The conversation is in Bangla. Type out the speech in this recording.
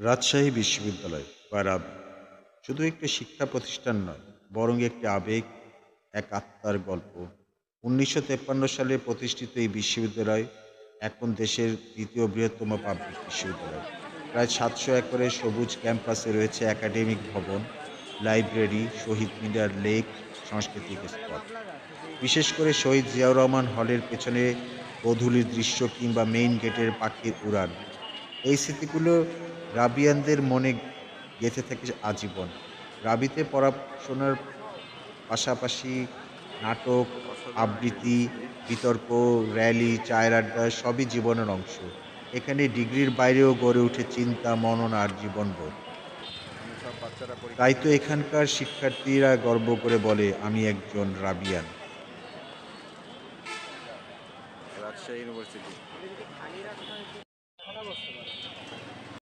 রাজশাহী বিশ্ববিদ্যালয় বা রাবি শুধু একটি শিক্ষা প্রতিষ্ঠান নয়, বরং একটি আবেগ, এক আত্মার গল্প। ১৯৫৩ সালে প্রতিষ্ঠিত এই বিশ্ববিদ্যালয় এখন দেশের দ্বিতীয় বৃহত্তম পাবলিক বিশ্ববিদ্যালয়। প্রায় ৭০০ একরের সবুজ ক্যাম্পাসে রয়েছে একাডেমিক ভবন, লাইব্রেরি, শহীদ মিনার, লেক, সাংস্কৃতিক স্পট। বিশেষ করে শহীদ জিয়াউর রহমান হলের পেছনে গোধূলির দৃশ্য কিংবা মেইন গেটের পাখির উড়ান, এই স্মৃতিগুলো রাবিয়ানদের মনে গেঁথে থাকে আজীবন। রাবিতে পড়াশোনার পাশাপাশি নাটক, আবৃত্তি, বিতর্ক, র্যালি, চায়ের আড্ডা সবই জীবনের অংশ। এখানে ডিগ্রির বাইরেও গড়ে ওঠে চিন্তা, মনন আর জীবনবোধ। তাই তো এখানকার শিক্ষার্থীরা গর্ব করে বলে, "আমি একজন রাবিয়ান।" রাজশাহী ইউনিভার্সিটি।